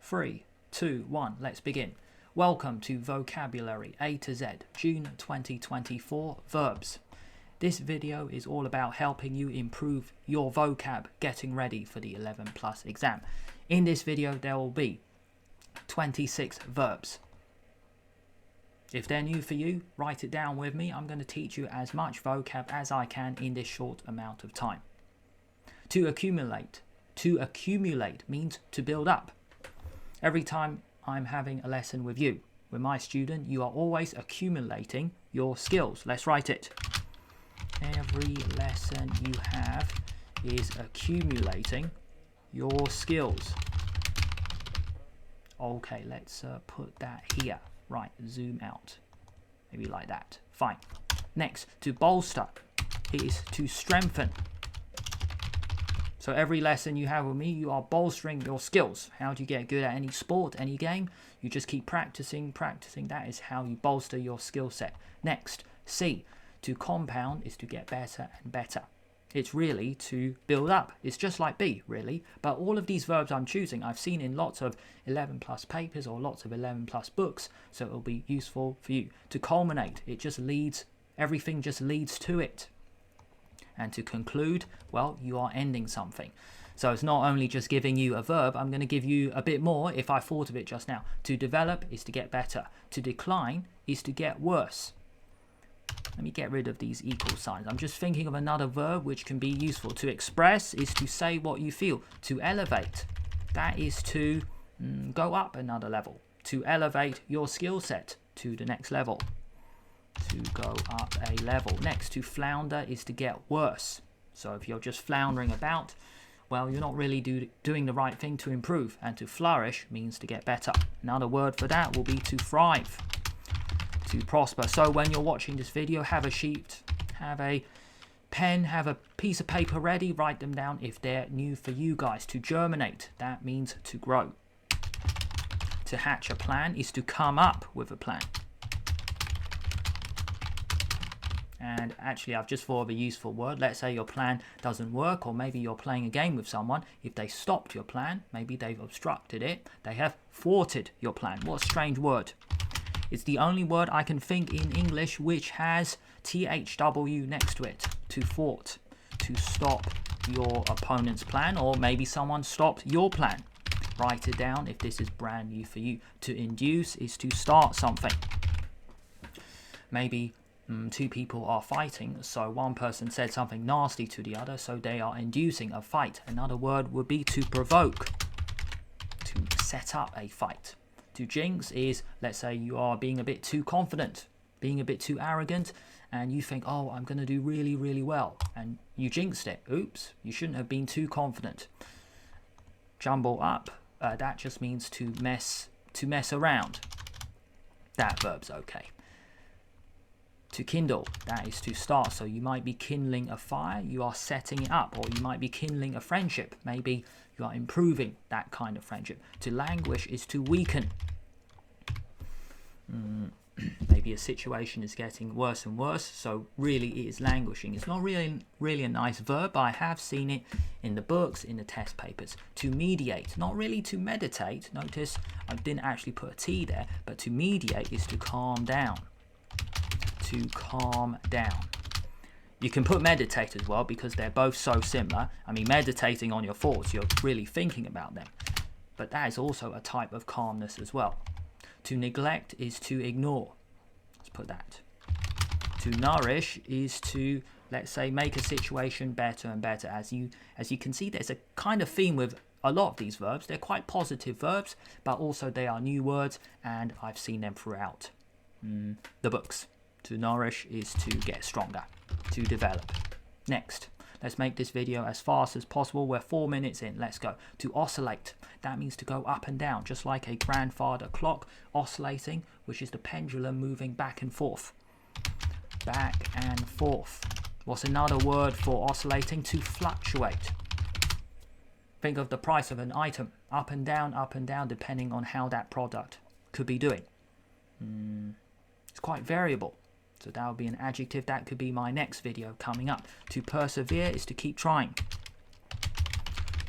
3, 2, 1, let's begin. Welcome to Vocabulary A to Z, June 2024 Verbs. This video is all about helping you improve your vocab getting ready for the 11 plus exam. In this video there will be 26 verbs. If they're new for you, write it down with me. I'm going to teach you as much vocab as I can in this short amount of time. To accumulate. To accumulate means to build up. Every time I'm having a lesson with you, with my student, you are always accumulating your skills. Let's write it. Every lesson you have is accumulating your skills. Okay, let's put that here. Right, zoom out. Maybe like that. Fine. Next, to bolster is to strengthen. So every lesson you have with me, you are bolstering your skills. How do you get good at any sport, any game? You just keep practicing. That is how you bolster your skill set. Next, C, to compound is to get better and better. It's really to build up. It's just like B, really. But all of these verbs I'm choosing, I've seen in lots of 11 plus papers or lots of 11 plus books. So it'll be useful for you. To culminate, it just leads, everything just leads to it. And to conclude, well, you are ending something. So it's not only just giving you a verb, I'm going to give you a bit more if I thought of it just now. To develop is to get better. To decline is to get worse. Let me get rid of these equal signs. I'm just thinking of another verb which can be useful. To express is to say what you feel. To elevate, that is to go up another level. To elevate your skill set to the next level. To go up a level. Next, to flounder is to get worse. So if you're just floundering about, well, you're not really doing the right thing to improve. And to flourish means to get better. Another word for that will be to thrive. To prosper. So when you're watching this video, have a sheet, have a pen, have a piece of paper ready, write them down if they're new for you guys. To germinate, that means to grow. To hatch a plan is to come up with a plan. And actually, I've just thought of a useful word. Let's say your plan doesn't work, or maybe you're playing a game with someone. If they stopped your plan, maybe they've obstructed it, they have thwarted your plan. What a strange word. It's the only word I can think in English which has THW next to it. To thwart, to stop your opponent's plan, or maybe someone stopped your plan. Write it down if this is brand new for you. To induce is to start something. Maybe two people are fighting, so one person said something nasty to the other, so they are inducing a fight. Another word would be to provoke, to set up a fight. To jinx is, let's say you are being a bit too confident, being a bit too arrogant, and you think, oh, I'm going to do really, really well, and you jinxed it. Oops, you shouldn't have been too confident. Jumble up, that just means to mess around. That verb's okay. To kindle, that is to start. So you might be kindling a fire, you are setting it up, or you might be kindling a friendship. Maybe you are improving that kind of friendship. To languish is to weaken. Maybe a situation is getting worse and worse, so really it is languishing. It's not really a nice verb, but I have seen it in the books, in the test papers. To mediate, not really to meditate. Notice I didn't actually put a T there, but to mediate is to calm down. To calm down. You can put meditate as well because they're both so similar. I mean, meditating on your thoughts, you're really thinking about them. But that is also a type of calmness as well. To neglect is to ignore. Let's put that. To nourish is to, let's say, make a situation better and better. As you can see, there's a kind of theme with a lot of these verbs. They're quite positive verbs, but also they are new words, and I've seen them throughout the books. To nourish is to get stronger, to develop. Next, let's make this video as fast as possible. We're 4 minutes in. Let's go. To oscillate, that means to go up and down, just like a grandfather clock oscillating, which is the pendulum moving back and forth. Back and forth. What's another word for oscillating? To fluctuate. Think of the price of an item, up and down, depending on how that product could be doing. It's quite variable. So that would be an adjective. That could be my next video coming up. To persevere is to keep trying.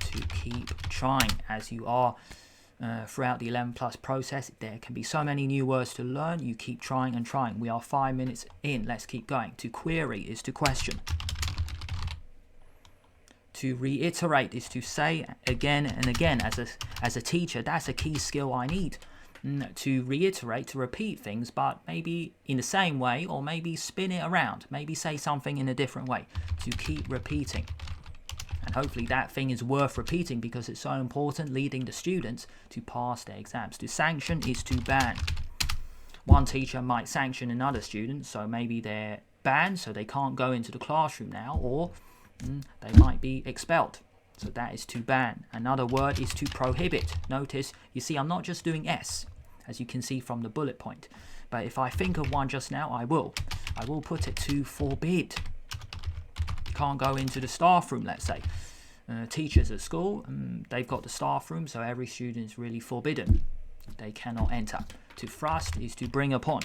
To keep trying as you are throughout the 11 plus process. There can be so many new words to learn. You keep trying and trying. We are 5 minutes in. Let's keep going. To query is to question. To reiterate is to say again and again. As a teacher, that's a key skill I need. To reiterate, to repeat things, but maybe in the same way, or maybe spin it around. Maybe say something in a different way. To keep repeating. And hopefully that thing is worth repeating because it's so important, leading the students to pass their exams. To sanction is to ban. One teacher might sanction another student, so maybe they're banned, so they can't go into the classroom now, or they might be expelled. So that is to ban. Another word is to prohibit. Notice, you see, I'm not just doing S, as you can see from the bullet point. But if I think of one just now, I will put it to forbid. Can't go into the staff room, let's say. Teachers at school, they've got the staff room, so every student is really forbidden. They cannot enter. To thrust is to bring upon.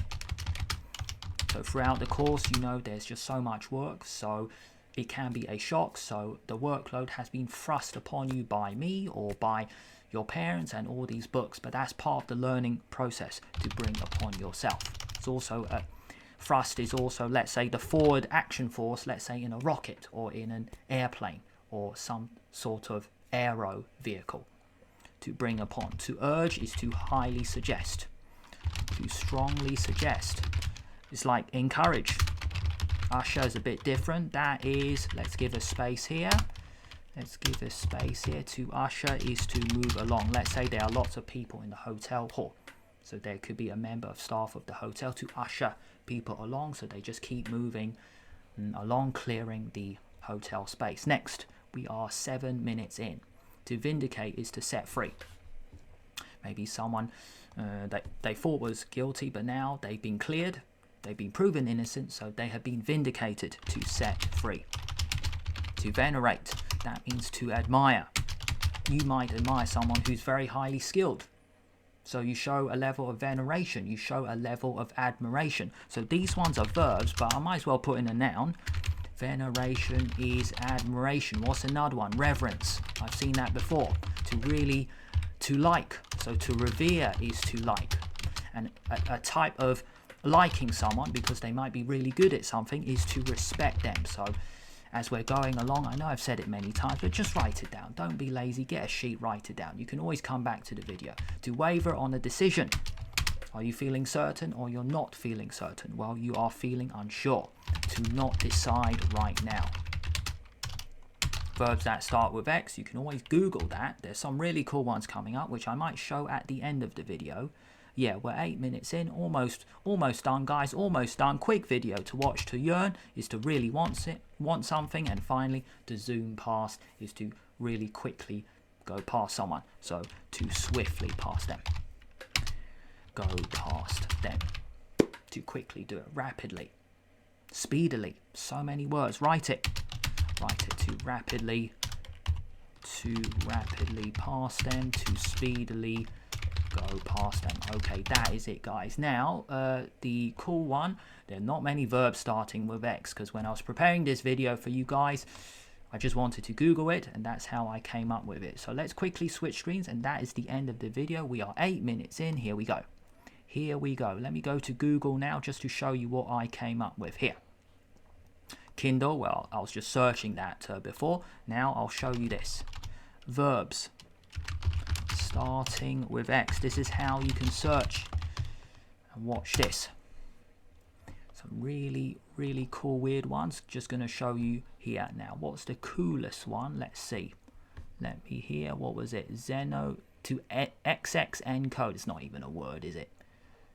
So throughout the course, you know, there's just so much work, so it can be a shock. So the workload has been thrust upon you by me or by your parents and all these books, but that's part of the learning process to bring upon yourself. It's also a thrust is also, let's say, the forward action force, let's say in a rocket or in an airplane or some sort of aero vehicle. To bring upon. To urge is to highly suggest. To strongly suggest. It's like encourage. Usher is a bit different. That is, let's give a space here. Let's give a space here. To usher is to move along. Let's say there are lots of people in the hotel hall. So there could be a member of staff of the hotel to usher people along, so they just keep moving along, clearing the hotel space. Next, we are 7 minutes in. To vindicate is to set free. Maybe someone they thought was guilty, but now they've been cleared, they've been proven innocent, so they have been vindicated. To set free. To venerate, that means to admire. You might admire someone who's very highly skilled. So you show a level of veneration, you show a level of admiration. So these ones are verbs, but I might as well put in a noun. Veneration is admiration. What's another one? Reverence. I've seen that before. To like. So to revere is to like. And a type of liking someone because they might be really good at something is to respect them. So as we're going along, I know I've said it many times, but just write it down. Don't be lazy. Get a sheet, write it down. You can always come back to the video. To waver on a decision. Are you feeling certain or you're not feeling certain? Well, you are feeling unsure. To not decide right now. Verbs that start with X, you can always Google that. There's some really cool ones coming up, which I might show at the end of the video. Yeah, we're 8 minutes in, almost done, guys, almost done. Quick video to watch. To yearn is to really want something, and finally, to zoom past is to really quickly go past someone. So to swiftly pass them, go past them. To quickly do it, rapidly, speedily. So many words. Write it. To rapidly pass them. To speedily go past them. Okay, that is it, guys. Now the cool one, there are not many verbs starting with X, because when I was preparing this video for you guys, I just wanted to Google it, and that's how I came up with it. So let's quickly switch screens, and that is the end of the video. We are 8 minutes in. Here we go. Let me go to Google now just to show you what I came up with here. Kindle, well, I was just searching that before. Now I'll show you this. Verbs starting with X. This is how you can search. And watch this. Some really cool weird ones. Just going to show you here. Now, what's the coolest one? Let's see. Let me hear. What was it? Zeno to XX encode. It's not even a word, is it?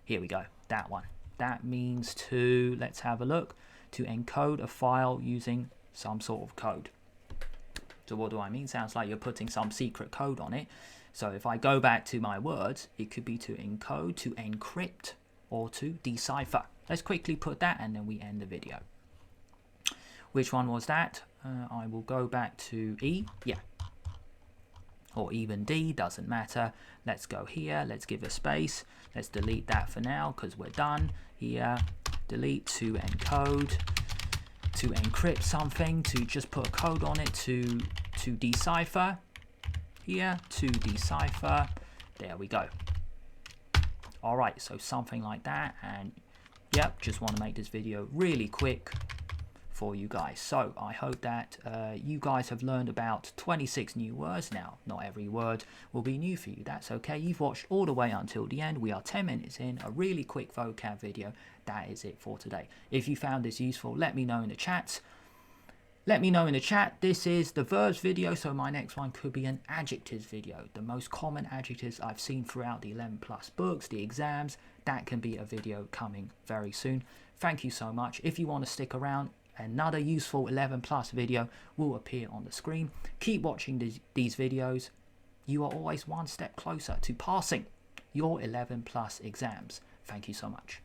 Here we go. That one. That means to, let's have a look, to encode a file using some sort of code. So what do I mean? Sounds like you're putting some secret code on it. So if I go back to my words, it could be to encode, to encrypt, or to decipher. Let's quickly put that, and then we end the video. Which one was that? I will go back to E. Yeah. Or even D, doesn't matter. Let's go here. Let's give a space. Let's delete that for now because we're done. Here, delete. To encode, to encrypt something, to just put a code on it, to decipher. Here, to decipher, There we go. All right, so something like that. And yep, just want to make this video really quick for you guys. So I hope that you guys have learned about 26 new words now. Not every word will be new for you. That's okay. You've watched all the way until the end. We are 10 minutes in, a really quick vocab video. That is it for today. If you found this useful, let me know in the chat. Let me know in the chat. This is the verbs video, so my next one could be an adjectives video. The most common adjectives I've seen throughout the 11 plus books, the exams. That can be a video coming very soon. Thank you so much. If you want to stick around, another useful 11 plus video will appear on the screen. Keep watching these videos. You are always one step closer to passing your 11 plus exams. Thank you so much.